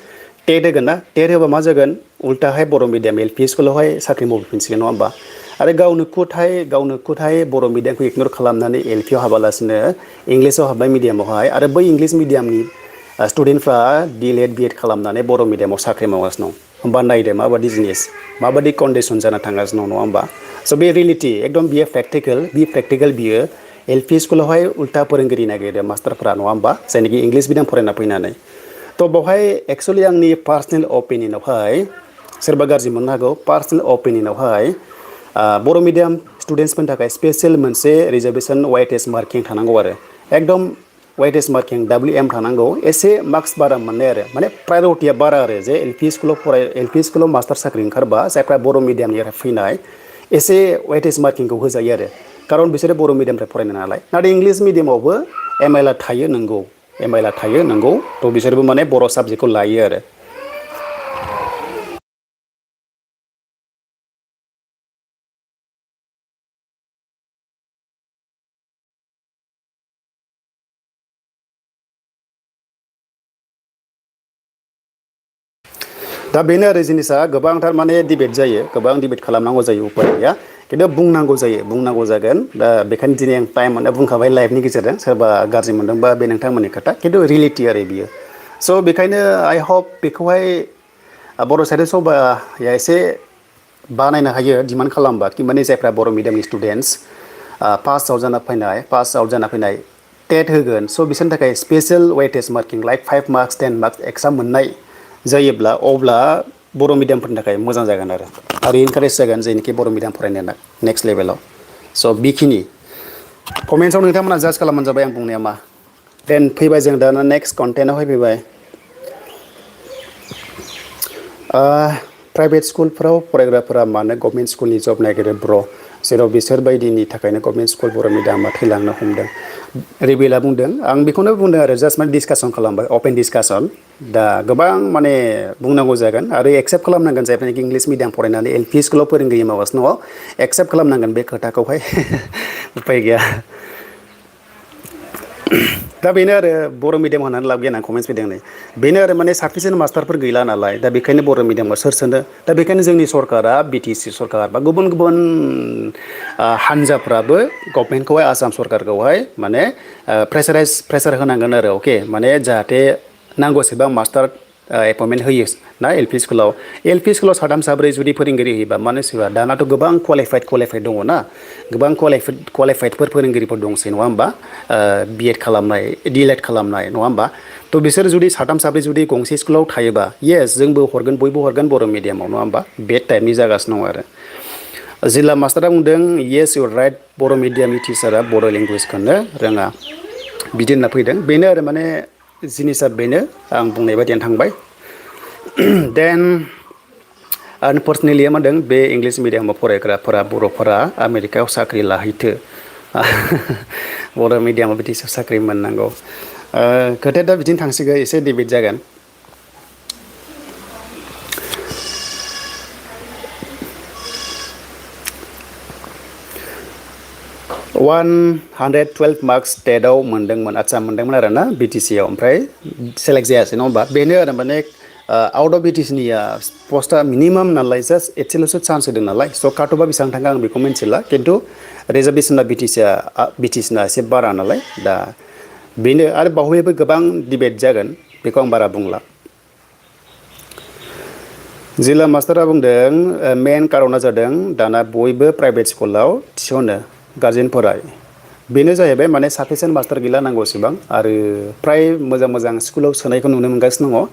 टेट होगोन ना टेट होबा मा जागोन उल्थाहाय बर' मिडियाम एल पि स्कुलावहाय साख्रि मावफिनसिगोन नङा होमबा आरो गावनो खुदहाय बर' मिडियामखौ इगनर खालामनानै एल पि आव हाबालासिनो इंलिसाव हाब्बाय मिडियामावहाय आरो बै इंलिस मिडियामनि स्टुडेन्टफ्रा डिएलएड बिएड खालामनानै बर' मिडियामाव साख्रि मावगासिनो दं होमबा नायदो माबादि जिनिस माबादि कन्डिसन जाना थांगासिनो दं नङा होमबा स' बे रियेलिटि एकदम बियो प्रेक्टिकेल बियो एल पि स्कुलावहाय उल्था फोरोंगिरि नागिरदो मास्टारफ्रा नङा होमबा जायनाखि इंलिस मिडियाम फरायना फैनानै थ' बेवहाय एक्सुवेलि आंनि पार्सनेल अपिनियनावहाय सोरबा गाज्रि मोननो हागौ पार्सनेल अपिनियनावहाय बर' मिडियाम स्टुडेन्टसफोरनि थाखाय स्पेसियेल मोनसे रिजार्भेसन वाइटेज मार्किं थानांगौ आरो एकदम वाइटेज मार्किं एम थानांगौ एसे मार्क्स बारा मोननाय आरो माने प्रायरिटिया बारा आरो जे एल पि स्कुलाव मास्टार साख्रि ओंखारबा जायफ्रा बर' मिडियामनिफ्राय फैनाय एसे वेटेज मार्किंखौ होजायो आरो खारन बिसोरो बर' मिडियामनिफ्राय फरायनाय नालाय नाथाय इंलिस मिडियामावबो एम आइल आ थायो नंगौ थ' बिसोरबो माने बर' साबजेक्टखौ लायो आरो दा बेनो आरो जिनिसा गोबांथार माने डिबेट जायो गोबां डिबेट खालामनांगौ जायो उपाय गैया खिन्थु बुंनांगौ जागोन दा बेखायनो दिनै आं टाइम मोनना बुंखाबाय लाइफनि गेजेरजों सोरबा गाज्रि मोनदोंबा बे नोंथांमोननि खोथा खिन्थु रियेलिटि आरो बियो स' बेखायनो आइ हप बेखौहाय बर' साहित्य सभाया एसे बानायनो हायो डिमान्ड खालामबा कि माने जायफ्रा बर' मिडियामनि स्टुडेन्टस पास आउट जाना फैनाय टेट होगोन स' बिसोरनि थाखाय special weightage marking like 5 marks 10 marks exam मोननाय जायोब्ला अब्ला बर' मिडियामफोरनि थाखाय मोजां जागोन आरो इनकारेज जागोन जायनोखि बर' मिडियाम फरायनाय नेक्स्ट लेभेलाव स' बेखिनि कमेन्ट्सआव नोंथांमोना जाज खालामबानो जाबाय आं बुंनाया मा देन फैबाय जों दाना नेक्स्ट कन्टेन्टआवहाय फैबाय प्राइभेट स्कुलफोराव फरायग्राफोरा मानो गभमेन्ट स्कुलनि जब नागिरो ब्र' जेराव बिसोर बायदिनि थाखायनो गभमेन्ट स्कुल बर' मिडियामा थैलांनो हमदों रिबेला बुंदों आं बेखौनो बुंदों आरो जास्ट माने डिसकासन खालामबाय अपेन डिसकासन दा गोबां माने बुंनांगौ जागोन आरो एक्सेप्ट खालामनांगोन जायफ्रानाखि इंलिस मिडियाम फरायनानै एल पि स्कुलाव फोरोंगिरि मावगासिनो दङ एक्सेप्ट खालामनांगोन बे खोथाखौहाय उफाय गैया दा बेनो आरो बर' मिडियाम होननानै लाब गैया होननानै कमेन्टस फैदों नै बेनो आरो माने साफिसियेन्ट मास्टारफोर गैला नालाय दा बेखायनो बर' मिडियामाव सोर सोनो दा बेखायनो जोंनि सरकारा बि टि सि सरकार बा गुबुन गुबुन हान्जाफ्राबो गभमेन्टखौहाय आसाम सरकारखौहाय माने प्रेसार होनांगोन आरो अके माने जाहाथे नांगौसेबां मास्टार एपइन्टमेन्ट होयो ना एल पि स्कुलाव साथाम साब्रै जुदि फोरोंगिरि होयोबा मानो सोआ दानाथ' गोबां कुवालिफाइड दङ ना गोबां कुवालिफाइडफोर फोरोंगिरिफोर दंसै नङा होमबा बिएड खालामनाय डिएलएड खालामनाय नङा होमबा थ' बिसोर जुदि साथाम साब्रै जुदि गंसे स्कुलाव थायोबा येस जोंबो हरगोन बयबो हरगोन बर' मिडियामाव नङा होमबा बे टाइपनि जागासिनो दङ आरो जिल्ला मास्टारा बुंदों येस इउर राइट बर' मिडियामनि टिचारा बर' लेंगुवेजखौनो रोङा बिदि होनना फैदों बेनो आरो माने जिनिसा बेनो आं बुंनाय बायदियानो थांबाय देन आनफर्सुनेटलि मा होनदों बे इंलिस मिडियामाव फरायग्राफोरा बर'फोरा आमेरिकायाव साख्रि लाहैथो बर' मिडियामाव बिदि साख्रि मोननांगौ खोथाया दा बिदिनो थांसिगोन एसे डिबेट जागोन 112 मार्क्स टेटआव मोनदोंमोन आरो ना बि टि सि आव ओमफ्राय सेलेक्ट जायासै नङा होमबा बेनो आरो माने आउट अफ बिटिसिनिया पस्टआ मिनिमाम नालाय जास्ट एसेल'सो चान्स होदों नालाय स' काटअफआ बेसेबां थाङो आं बेखौ मिन्थिला खिन्थु रिजार्भेसना बिटिसिना एसे बारा नालाय दा बेनो आरो बावहायबो गोबां डिबेट जागोन बेखौ आं बारा बुंला। जिल्ला मास्टारा बुंदों मेन कारना जादों दाना बयबो प्राइभेट स्कुलाव थिसनो गार्जेनफोरा बेनो जाहैबाय माने साफिसियेन्ट मास्टार गैला नांगौसेबां आरो फ्राय मोजां मोजां स्कुलाव सोनायखौ नुनो मोनगासिनो दङ।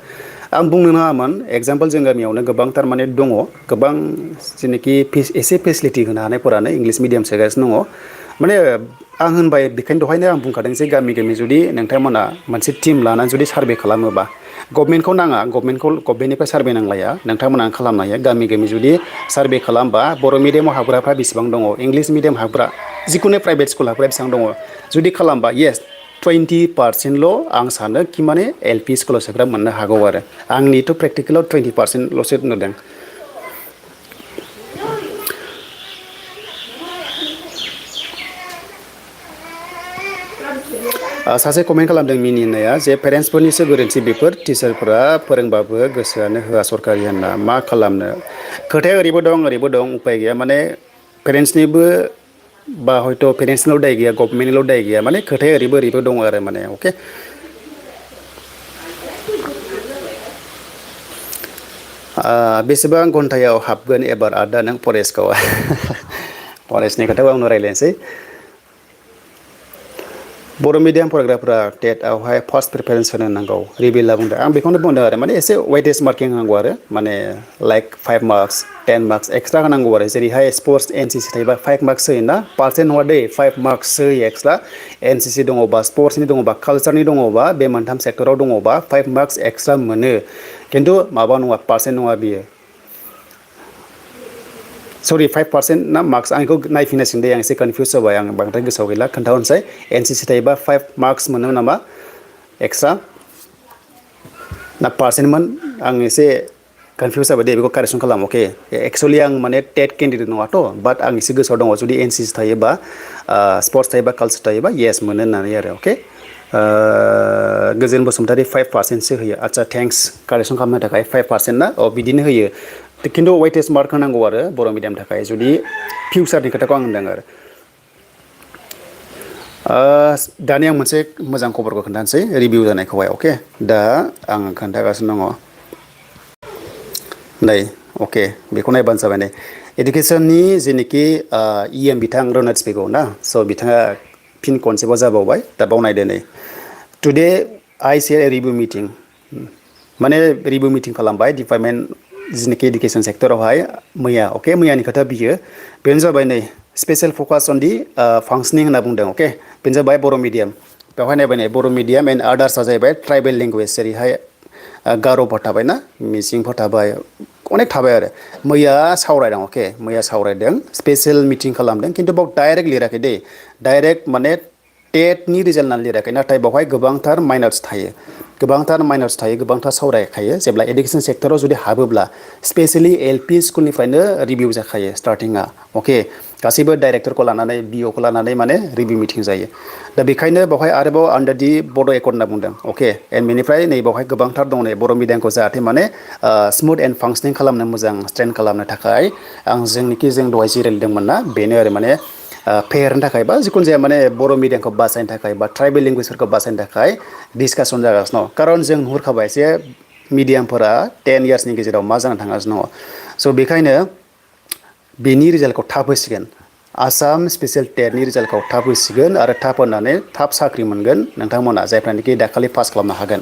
आं बुंनो नाङामोन एगजामपोल जों गामियावनो गोबांथार माने दङ गोबां जेनोखि एसे फेसिलिटि होनो हानायफोरानो इंलिस मिडियाम सोगासिनो दङ माने आं होनबाय बेखायनो दहायनो आं बुंखादों जे गामि गामि जुदि नोंथांमोना मोनसे टिम लानानै जुदि सार्भे खालामोबा गभमेन्टखौ नाङा गभमेन्टनिफ्राय सार्भे नांलाया नोंथांमोना खालामनो हायो गामि गामि जुदि सार्भे खालामबा बर' मिडियामाव हाबग्राफ्रा बेसेबां दङ इंलिस मिडियाम हाबग्रा जिखुनु प्राइभेट स्कुल हाबग्रा बेसेबां दङ जुदि खालामबा येस 20% आं सानो कि माने एल पि स्कुलाव सोग्रा मोननो हागौ आरो आंनिथ' प्रेक्टिकेलाव 20%ल'सो नुदों। सासे कमेन्ट खालामदों मिनि होननाया जे पेरेन्टसफोरनिसो गोरोन्थि बेफोर टिचारफोरा फोरोंबाबो गोसोआनो होआ सरकारि होनना मा खालामनो खोथाया ओरैबो दं उपाय गैया माने पेरेन्टसनिबो बा हयथ' पेरेन्टसनाव दाय गैया गभमेन्टनिल' दाय गैया माने खोथाया ओरैबो दङ आरो माने अके बेसेबां घन्टायाव हाबगोन एबार आदा नों फरेस्टखौ फरेस्टनि खोथाखौ आंनो रायज्लायनोसै। बर' मिडियाम फरायग्राफ्रा टेटआवहाय फार्स्ट प्रिफारेन्स होनो नांगौ रिबिला बुंदों आं बेखौनो बुंदों आरो माने एसे वेटेज मार्किं होनांगौ आरो माने लाइक 5 मार्क्स 10 मार्क्स एक्सट्रा होनांगौ आरो जेरैहाय स्पर्ट्स एनसिसि थायोबा 5 मार्क्स होयोना पार्सेन्ट नङा दै 5 मार्क्स होयो एक्सट्रा एनसिसि दङबा स्पर्ट्सनि दङबा कालसारनि दङबा बे मोनथाम सेक्टराव दङबा 5 मार्क्स एक्सट्रा मोनो खिन्थु माबा नङा पार्सेन्ट नङा बियो सरि 5% ना मार्क्स आं बेखौ नायफिननांसिगोन दे आं एसे कनफिउस जाबाय आं बांद्राय गोसोआव गैला खोन्थाहरनोसै एनसिसि थायोबा 5 मार्क्स मोनो नामा एक्सट्रा ना पार्सेन्टमोन आं एसे कनफिउस जाबाय दे बेखौ कारेक्सन खालाम अके एक्सुवेलि आं माने टेट केन्डिडेट नङाथ' बाट आं एसे गोसोआव दङ जुदि एनसिसि थायोबा स्पर्ट्स थायोबा कालसार थायोबा येस मोनो होननानै आरो अके गोजोन बसुमतारी 5%सो होयो आदसा थेंक्स कारेक्सन खालामनो थाखाय 5% ना अ बिदिनो होयो खिन्थु वेटेज मार्क होनांगौ आरो बर' मिडियामनि थाखाय जुदि फिउचारनि खोथाखौ आं होनदों आरो दानि आं मोनसे मोजां खबरखौ खोन्थानोसै रिभिउ जानायखौहाय अके दा आं खोन्थागासिनो दङ नै अके बेखौ नायबानो जाबाय नै इडुकेसननि जेनोखि इएम बिथां रनज पेगु ना स' बिथाङा फिन खनसेबाव जाबावबाय दा बाव नायदो नै टुडे आइ से रिभिउ मिटिं माने रिभिउ मिटिं खालामबाय डिपार्टमेन्ट जिनोखि इडुकेसन सेक्टरावहाय मैया अके मैयानि खोथा बियो बेनो जाबाय नै स्पेसियेल फकास अन दि फांसनिं होनना बुंदों अके बेनो जाबाय बर' मिडियाम बेवहाय नायबाय नै बर' मिडियाम एन्ड आदार्सआ जाहैबाय ट्राइबेल लेंगुवेज जेरैहाय गार'फोर थाबायना मिसिंफोर थाबाय अनेक थाबाय आरो मैया सावरायदों अके मैया सावरायदों स्पेसियेल मिटिं खालामदों खिन्थु बाव डाइरेक्ट लिराखै दै डाइरेक्ट माने टेटनि रिजाल्ट होननानै लिराखै नाथाय बावहाय गोबांथार माइनर्स थायो गोबांथार सावरायखायो जेब्ला एडुकेसन सेक्टराव जुदि हाबोब्ला स्पेसियेलि एल पि स्कुलनिफ्रायनो रिभिउ जाखायो स्टार्टिङा अके गासैबो डाइरेक्टरखौ लानानै बिअखौ लानानै माने रिभिउ मिटिं जायो दा बेखायनो बावहाय आरोबाव आन्डार दि बड' एकर्ड होनना बुंदों अके एन्ड बेनिफ्राय नै बावहाय गोबांथार दं नै बर' मिडियामखौ जाहाथे माने स्मुथ एन्ड फांसनिं खालामनो मोजां स्ट्रेन खालामनो थाखाय आं जोंनिखि जों दहाय जिरायदोंमोन ना बेनो आरो माने फेहेरनो थाखाय बा जिखुनु जाया माने बर' मिडियामखौ बासायनो थाखाय बा ट्राइबेल लेंगुवेजफोरखौ बासायनो थाखाय डिसकासन जागासिनो दं खारन जों नुहुरखाबाय एसे मिडियामफोरा 10 इयार्सनि गेजेराव मा जानो थांगासिनो दङ स' बेखायनो बेनि रिजाल्टखौ थाब होसिगोन आसाम स्पेसियेल टेटनि रिजाल्टखौ थाब होसिगोन आरो थाब होनानै थाब साख्रि मोनगोन नोंथांमोना जायफ्रानोखि दाखालि पास खालामनो हागोन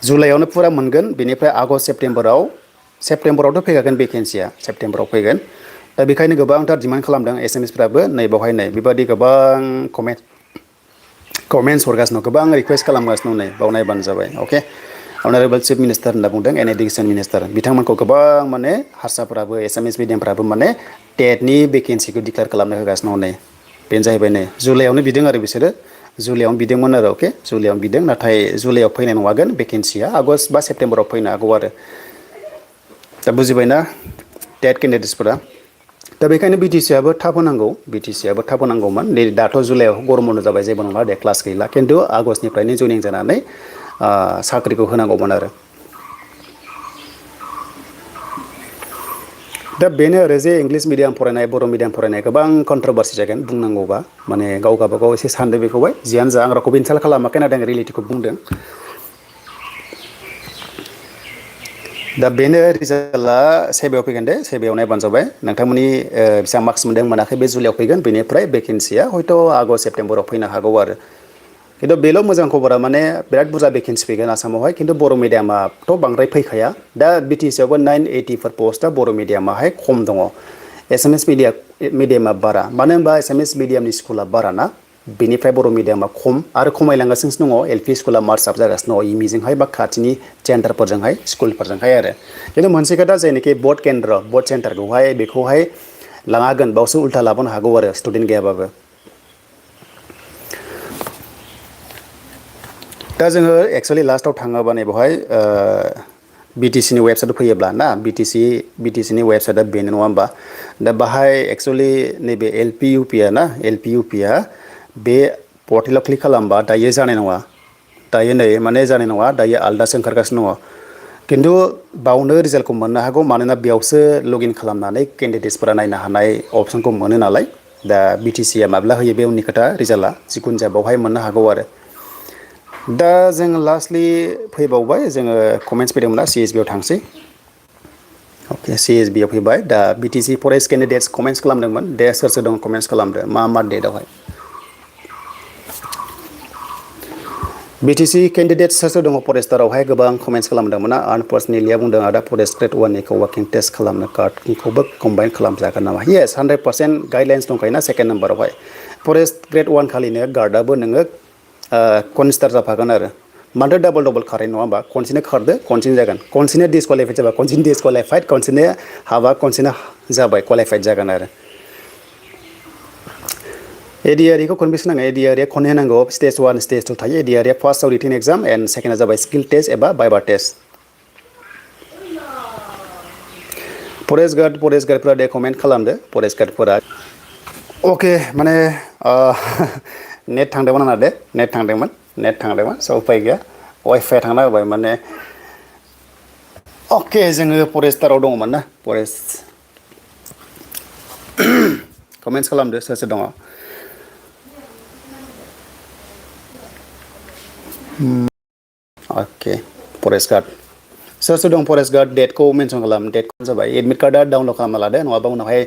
जुलाइआवनो फुरा मोनगोन बेनिफ्राय आगष्ट सेप्तेम्बरावथ' फैखागोन भेकेन्सिया सेप्तेम्बराव फैगोन दा बेखायनो गोबांथार डिमान्ड खालामदों एसामिसफ्राबो नै बावहाय नै बेबादि गोबां कमेन्ट्स हरगासिनो दं गोबां रिकुवेस्ट खालामगासिनो दं नै बाव नायबानो जाबाय अके अनारेबल चिफ मिनिस्टार होनना बुंदों एन्ड इडुकेसन मिनिस्टार बिथांमोनखौ गोबां माने हारसाफ्राबो एसामिस मिडियामफ्राबो माने टेटनि भेकेन्सिखौ डिक्लेयार खालामनो होगासिनो दं नै बेनो जाहैबाय नै जुलाइआवनो बिदों आरो बिसोरो जुलाइआवनो बिदोंमोन आरो अके जुलाइआवनो बिदों नाथाय जुलाइआव फैनाय नङागोन भेकेन्सिया आगष्ट बा सेप्तेम्बराव फैनो हागौ आरो दा बुजिबायना टेट केन्डिडेट्सफोरा दा बेखायनो बिटिसिआबो थाब होनांगौमोन नै दाथ' जुलाइआव गरम बन्द जाबाय जेबो नङा दे क्लास गैला खिन्थु आगष्टनिफ्रायनो जइनिं जानानै साख्रिखौ होनांगौमोन आरो दा बेनो आरो जे इंलिस मिडियाम फरायनाय बर' मिडियाम फरायनाय गोबां कन्ट्रभारसि जागोन बुंनांगौबा माने गाव गाबागाव एसे सानदो बेखौहाय जियानो जा आं रावखौबो इनसाल्ट खालामाखै नाथाय आं रियेलिटिखौ बुंदों दा बेनो रिजाल्टआ सेबायाव फैगोन दे सेबायाव नायबानो जाबाय नोंथांमोननि बेसेबां मार्क्स मोनदों मोनाखै बे जुलाइयाव फैगोन बेनिफ्राय भेकेन्सिया हयथ' आगष्ट सेप्तेम्बराव फैनो हागौ आरो खिन्थु बेल' मोजां खबरा माने बिराद बुरजा भेकेन्सि फैगोन आसामावहाय खिन्थु बर' मिडियामाथ' बांद्राय फैखाया दा बि टि सि आवबो 980 पस्टआ बर' मिडियामाहाय खम दङ एसामिस मिडियामा बारा मानो होनबा एसामिस मिडियामनि स्कुला बारा ना बेनिफ्राय बर' मिडियामा खम आरो खमायलांगासिनो दङ एल पि स्कुला मार्च आप जागासिनो दङ इमिजोंहाय बा खाथिनि सेन्टारफोरजोंहाय स्कुलफोरजोंहाय आरो खिन्थु मोनसे खोथा जायनाखि भट केन्द्र भट सेन्टारखौहाय बेखौहाय लाङागोन बावसो उल्था लाबोनो हागौ आरो स्टुडेन्ट गैयाबाबो दा जोङो एक्सुवेलि लास्टाव थाङोबा नै बेवहाय बि टि सि नि वेबसाइटआव फैयोब्ला ना बि टि सि नि वेबसाइटआ बेनो नङा होमबा दा बाहाय एक्सुवेलि नैबे एल पि इउ पि आ ना एल पि इउ पि आ बे पर्टेलाव क्लिक खालामबा दायो जानाय नङा दायो नै माने जानाय नङा दायो आलदासो ओंखारगासिनो दङ खिन्थु बावनो रिजाल्टखौ मोननो हागौ मानोना बेयावसो लग इन खालामनानै केन्डिडेट्सफोरा नायनो हानाय अपसनखौ मोनो नालाय दा बि टि सि आ माब्ला होयो बे उननि खोथा रिजाल्टआ जिखुनु जाया बावहाय मोननो हागौ आरो दा जोङो लास्टलि फैबावबाय जोङो कमेन्टस फैदोंमोनना सि एस बि आव थांसै अके सि एस बि आव फैबाय दा बि टि सि फरेस्ट केन्डिडेट्स कमेन्टस खालामदोंमोन दे सोर सोर दं कमेन्टस खालामदो मा डेटआवहाय बि टि सि केन्डिडेट्स सोर सोर दङ फरेस्टारावहाय गोबां कमेन्टस खालामदोंमोन आर्न पार्सनेलिया बुंदों आदा फरेस्ट ग्रेड 1निखौ वार्किं टेस्ट खालामनो कार्डखौबो कम्बाइन खालामजागोन नामा येस 100% गाइडलाइन्स दंखायोना सेकेन्ड नाम्बारावहाय फरेस्ट ग्रेड 1 खालिनो गार्डआबो नोङो कनसिडार जाफागोन आरो माथो डाबल डाबल खारनाय नङा होमबा खनसेनो खारदो खनसेनो जागोन खनसेनो डिसक्वालिफाइड जाबा खनसेनो डिसक्वालिफाइड खनसेनो हाबा खनसेनो जाबाय क्वालिफाइड जागोन आरो एडिआरइखौ खनबेसे नाङो एडिआरइआ खननै होनांगौ स्टेज 1 स्टेज 2 थायो एडिआरइआ फार्स्टआव रिटेन एग्जाम एन्ड सेकेन्डआ जाबाय स्किल टेस्ट एबा बाइबा टेस्ट फरेस्ट गार्डफोरा दे कमेन्ट खालामदो फरेस्ट गार्डफोरा अके माने नेट थांदोंमोन आंना दे नेट थांदोंमोन स' उफाय गैया वाइफाइ थांना होबाय माने अके जोङो फरेस्टाराव दङमोन ना फरेस्ट कमेन्ट्स खालामदो सोर सोर दङ अके फरेस्ट गार्ड सोर सोर दं फरेस्ट गार्ड डेटखौ मेनसन खालाम डेटखौ जाबाय एडमिट कार्डआ डाउनलड खालामना लादो नङाबा उनावहाय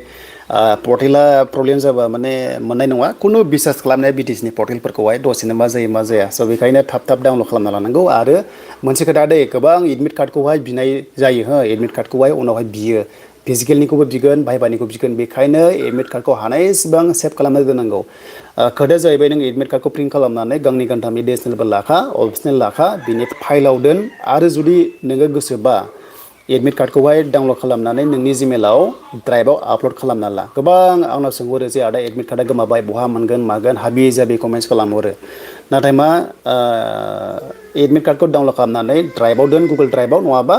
पर्टेला प्रब्लेम जाबा माने मोननाय नङा खुनु बिसास खालामनाया बि टि सि नि पर्टेलफोरखौहाय दसेनो मा जायो मा जाया स' बेखायनो थाब डाउनलड खालामना लानांगौ आरो मोनसे खोथा दै गोबां एडमिट कार्डखौहाय बिनाय जायो हो एडमिट कार्डखौहाय उनावहाय बियो फिजिकेलनिखौबो बिगोन भाइभानिखौ बिगोन बेखायनो एडमिट कार्डखौ हानायसेबां सेभ खालामना दोननांगौ खोथाया जाहैबाय नों एडमिट कार्डखौ प्रिन्ट खालामनानै गांनै गांथामनि डिएसएलबो लाखा अरिजिनेल लाखा बिनि फाइलाव दोन आरो जुदि नोङो गोसोबा एडमिट कार्डखौहाय डाउनलड खालामनानै नोंनि जिमेलाव ड्राइभआव आपल'ड खालामना ला गोबां आंनाव सोंहरो जे आदा एडमिट कार्डआ गोमाबाय बहा मोनगोन मागोन हाबि जाबि कमेन्ट्स खालामहरो नाथाय मा एडमिट कार्डखौ डाउनलड खालामनानै ड्राइभआव दोन गुगोल ड्राइभआव नङाबा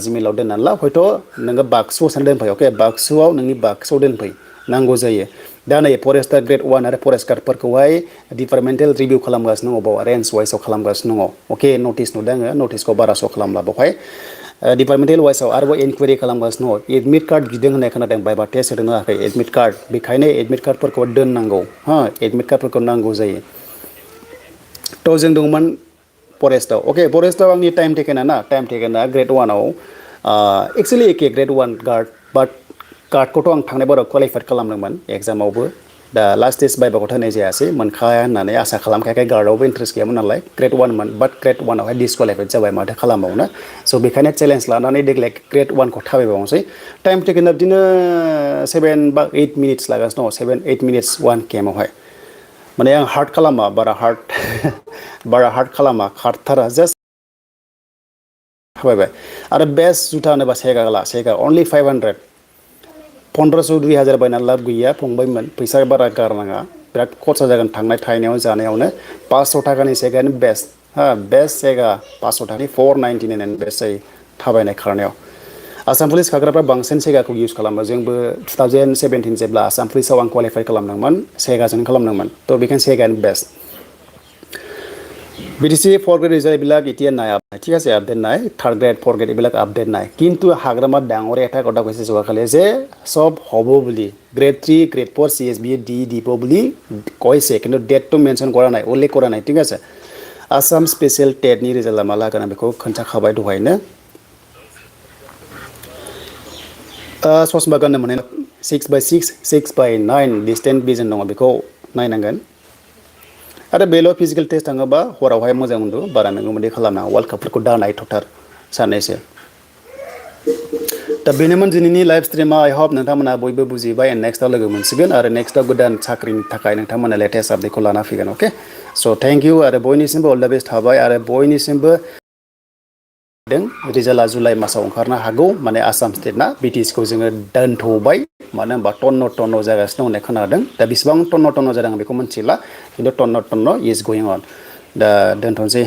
जिमेलाव दोननानै ला हयथ' नोङो बाक्सुआव सोना दोनफै अके बाक्सुआव नोंनि बाक्सुआव दोनफै नांगौ जायो दा नै फरेस्टार ग्रेड 1 आरो फरेस्ट गार्डफोरखौहाय डिपार्टमेन्टेल रिभिउ खालामगासिनो दङ बाव रेन्ज वाइसआव खालामगासिनो दङ अके नटिस नुदों आङो नटिसखौ बारा श' खालामला बेवहाय डिपार्टमेन्टेल वाइसआव आरोबाव इनकुवारि खालामगासिनो दङ एडमिट कार्ड बिदों होननाय खोनादों बाइबा टेस्ट होदों होआखै एडमिट कार्ड बेखायनो एडमिट कार्डफोरखौ दोननांगौ हो एडमिट कार्डफोरखौ नांगौ जायो थ' जों दंमोन फरेस्टआव अके फरेस्टआव आंनि टाइम टेकेना ग्रेड 1आव एक्सुवेलि एके ग्रेड 1 गार्ड बाट गार्डखौथ' आं थांनाय बाराव क्वालिफाइड खालामदोंमोन एग्जामावबो दा लास्ट स्टेज बाइबाखौथ' होनाय जायासै मोनखाया होननानै आसा खालामखायाखै गार्डआवबो इन्ट्रेस्ट गैयामोन नालाय ग्रेड 1मोन बाट ग्रेड 1आवहाय डिसक्वालिफाइड जाबाय माथो खालामबावनो स' बेखायनो चेलेन्ज लानानै देग्लाय ग्रेड 1खौ थाबायबावनोसै टाइम टेकेना बिदिनो 7 बा 8 मिनिट्स लागासिनो दङ 7-8 मिनिट्स 1 केमआवहाय माने आं बारा हार्ड खालामा खारथारा जास्ट थाबायबाय आरो बेस्ट जुथा होनोबा सेगा अनलि 500 1500 2000 बायनानै लाब गैया फंबायमोन फैसा बारा गारनाङा बिराद खरसा जागोन थांनाय थाहैनायाव जानायावनो 500 थाखानि सेगायानो बेस्ट बेस्ट सेगा 500 थाखानि 499 बेस्ट जायो थाबायनाय खारनायाव आसाम पुलिस खारग्राफ्रा बांसिन सेगाखौ इउज खालामो जोंबो 2017 जेब्ला आसाम पुलिसाव आं क्वालिफाइ खालामदोंमोन सेगाजों खालामदोंमोन थ' बेखायनो सेगायानो best BTC four grade result এইবিলাক এতিয়া নাই ঠিক আছে আপডেট নাই থাৰ্ড গ্ৰেড ফ'ৰ গ্ৰেড এইবিলাক আপডেট নাই কিন্তু হাগ্ৰামাত ডাঙৰ এটা কথা কৈছে যোৱাকালি যে চব হ'ব বুলি Gr-3 Gr-4 CSB দি দিব বুলি কৈছে কিন্তু ডেটটো মেনশ্যন কৰা নাই উল্লেখ কৰা নাই ঠিক আছে आसाम स्पेशल टेटनि रिजाल्टआ माला होगोन बेखौ खोन्थाखाबाय दहायनो ससमा गाननो मोननाय 6/6 6/9 डिस्टेन्स भिजन दङ बेखौ नायनांगोन आरो बेल' फिजिकेल टेस्ट थाङोबा हरावहाय मोजां उन्दु बारा मेंगुमोदै खालामनाङा वर्ल्ड कापफोरखौ दा नायथ'थार सानैसो दा बेनोमोन दिनैनि लाइभ स्ट्रिमा आइ हप नोंथांमोना बयबो बुजिबाय एन्ड नेक्स्टआव लोगो मोनसिगोन आरो नेक्स्टआव गोदान साख्रिनि थाखाय नोंथांमोना लेटेस्ट आपडेटखौ लाना फैगोन अके स' थेंक इउ आरो बयनिसिमबो अल द बेस्ट थाबाय आरो बयनिसिमबो रिजाल्टआ जुलाइ मासाव ओंखारनो हागौ माने आसाम स्टेटना बिटिसिखौ जोङो दोनथ'बाय मानो होनबा टन्न जागासिनो होननाय खोनादों दा बेसेबां टन्न जादों बेखौ मिथिला खिन्थु टन्न इज गयिं अन दा दोनथ'नोसै